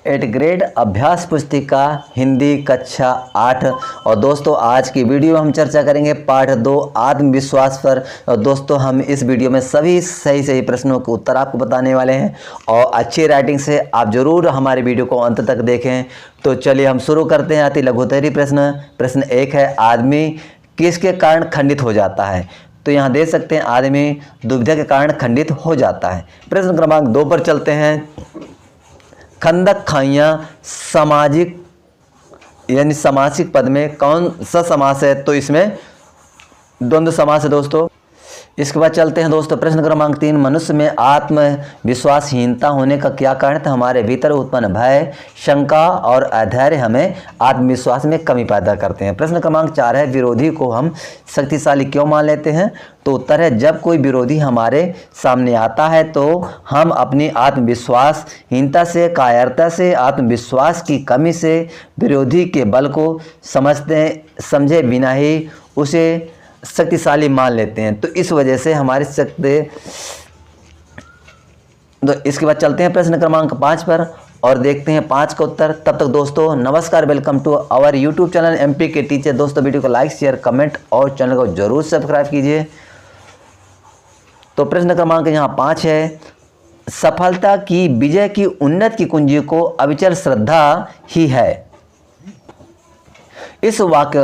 8 grade अभ्यास पुस्तिका हिंदी कक्षा 8। और दोस्तों आज की वीडियो में हम चर्चा करेंगे पाठ 2 आत्मविश्वास पर। और दोस्तों हम इस वीडियो में सभी सही प्रश्नों के उत्तर आपको बताने वाले हैं और अच्छी राइटिंग से आप ज़रूर हमारे वीडियो को अंत तक देखें। तो चलिए हम शुरू करते हैं। अति लघुत्तरीय प्रश्न। प्रश्न 1 है, आदमी किसके कारण खंडित हो जाता है? तो यहाँ देख सकते हैं आदमी दुविधा के कारण खंडित हो जाता है। प्रश्न क्रमांक 2 पर चलते हैं। खंदक खाइयाँ सामाजिक यानी समासिक पद में कौन सा समास है? तो इसमें द्वंद्व समास है दोस्तों। इसके बाद चलते हैं दोस्तों प्रश्न क्रमांक 3, मनुष्य में आत्मविश्वासहीनता होने का क्या कारण है? हमारे भीतर उत्पन्न भय, शंका और अधैर्य हमें आत्मविश्वास में कमी पैदा करते हैं। प्रश्न क्रमांक 4 है, विरोधी को हम शक्तिशाली क्यों मान लेते हैं? तो उत्तर है, जब कोई विरोधी हमारे सामने आता है तो हम अपनी आत्मविश्वासहीनता से, कायरता से, आत्मविश्वास की कमी से विरोधी के बल को समझे बिना ही उसे शक्तिशाली मान लेते हैं। तो इस वजह से हमारी शक्ति। तो इसके बाद चलते हैं प्रश्न क्रमांक 5 पर और देखते हैं 5 का उत्तर। तब तक दोस्तों नमस्कार, welcome to our YouTube channel MP के टीचर। दोस्तों वीडियो को लाइक, शेयर, कमेंट और चैनल को जरूर सब्सक्राइब कीजिए। तो प्रश्न क्रमांक यहाँ 5 है, सफलता की, विजय की, उन्नति की कुंजी को अविचल श्रद्धा ही है। इस वाक्य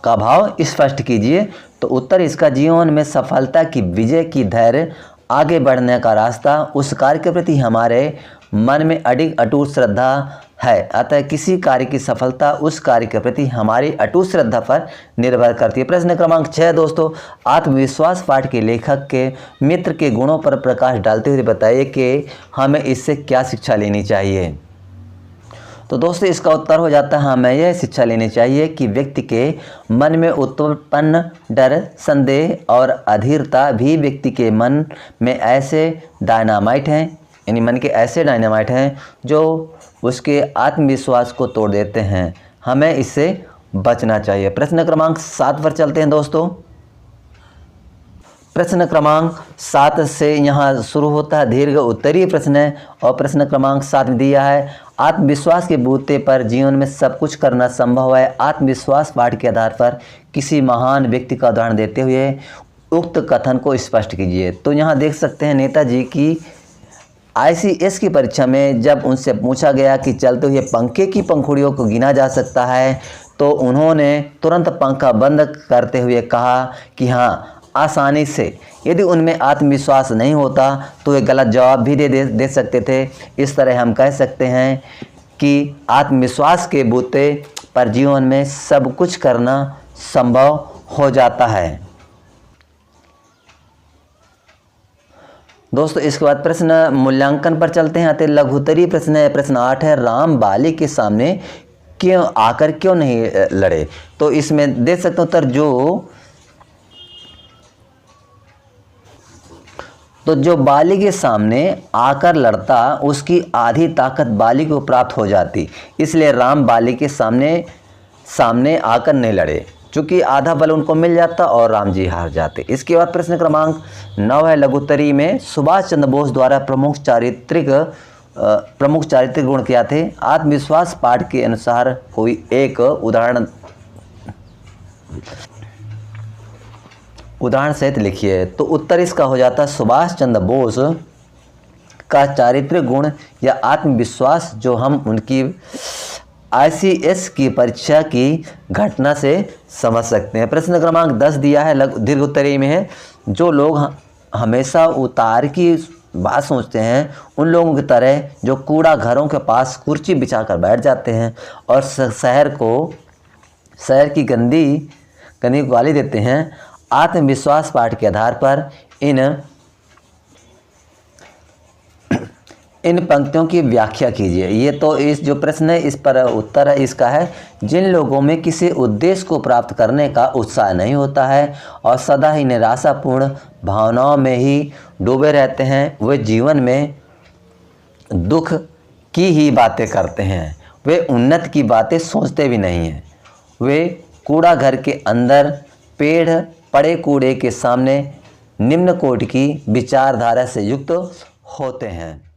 का भाव स्पष्ट कीजिए। तो उत्तर इसका, जीवन में सफलता की, विजय की, धैर्य, आगे बढ़ने का रास्ता, उस कार्य के प्रति हमारे मन में अटूट श्रद्धा है। अतः किसी कार्य की सफलता उस कार्य के प्रति हमारी अटूट श्रद्धा पर निर्भर करती है। प्रश्न क्रमांक 6 दोस्तों, आत्मविश्वास पाठ के लेखक के मित्र के गुणों पर प्रकाश डालते हुए बताइए कि हमें इससे क्या शिक्षा लेनी चाहिए। तो दोस्तों इसका उत्तर हो जाता है, हमें यह शिक्षा लेनी चाहिए कि व्यक्ति के मन में उत्पन्न डर, संदेह और अधीरता भी व्यक्ति के मन में ऐसे डायनामाइट हैं, यानी मन के ऐसे डायनामाइट हैं जो उसके आत्मविश्वास को तोड़ देते हैं। हमें इससे बचना चाहिए। प्रश्न क्रमांक 7 पर चलते हैं दोस्तों। प्रश्न क्रमांक 7 से यहाँ शुरू होता है, दीर्घ उत्तरीय प्रश्न है और प्रश्न क्रमांक 7 में दिया है, आत्मविश्वास के बूते पर जीवन में सब कुछ करना संभव है। आत्मविश्वास पाठ के आधार पर किसी महान व्यक्ति का उदाहरण देते हुए उक्त कथन को स्पष्ट कीजिए। तो यहाँ देख सकते हैं नेताजी की ICS की परीक्षा में जब उनसे पूछा गया कि चलते हुए पंखे की पंखुड़ियों को गिना जा सकता है, तो उन्होंने तुरंत पंखा बंद करते हुए कहा कि हाँ, आसानी से। यदि उनमें आत्मविश्वास नहीं होता तो वे गलत जवाब भी दे सकते थे। इस तरह हम कह सकते हैं कि आत्मविश्वास के बूते पर जीवन में सब कुछ करना संभव हो जाता है। दोस्तों इसके बाद प्रश्न मूल्यांकन पर चलते हैं। अति लघुत्तरीय प्रश्न है। प्रश्न 8 है, राम बाली के सामने क्यों नहीं लड़े? तो इसमें देख सकते हो उत्तर, जो बाली के सामने आकर लड़ता उसकी आधी ताकत बाली को प्राप्त हो जाती, इसलिए राम बाली के सामने आकर नहीं लड़े, चूँकि आधा बल उनको मिल जाता और राम जी हार जाते। इसके बाद प्रश्न क्रमांक 9 है, लघुत्तरी में सुभाष चंद्र बोस द्वारा प्रमुख चारित्रिक गुण क्या थे? आत्मविश्वास पाठ के अनुसार कोई एक उदाहरण सहित लिखिए। तो उत्तर इसका हो जाता है, सुभाष चंद्र बोस का चारित्रिक गुण या आत्मविश्वास जो हम उनकी ICS की परीक्षा की घटना से समझ सकते हैं। प्रश्न क्रमांक 10 दिया है, दीर्घ उत्तरीय में है, जो लोग हमेशा उतार की बात सोचते हैं उन लोगों की तरह जो कूड़ा घरों के पास कुर्सी बिछाकर बैठ जाते हैं और शहर की गंदी गाली देते हैं। आत्मविश्वास पाठ के आधार पर इन पंक्तियों की व्याख्या कीजिए। ये तो इस जो प्रश्न है इस पर उत्तर है इसका है, जिन लोगों में किसी उद्देश्य को प्राप्त करने का उत्साह नहीं होता है और सदा ही निराशापूर्ण भावनाओं में ही डूबे रहते हैं, वे जीवन में दुख की ही बातें करते हैं, वे उन्नति की बातें सोचते भी नहीं हैं, वे कूड़ा घर के अंदर पड़े कूड़े के सामने निम्न कोटि की विचारधारा से युक्त होते हैं।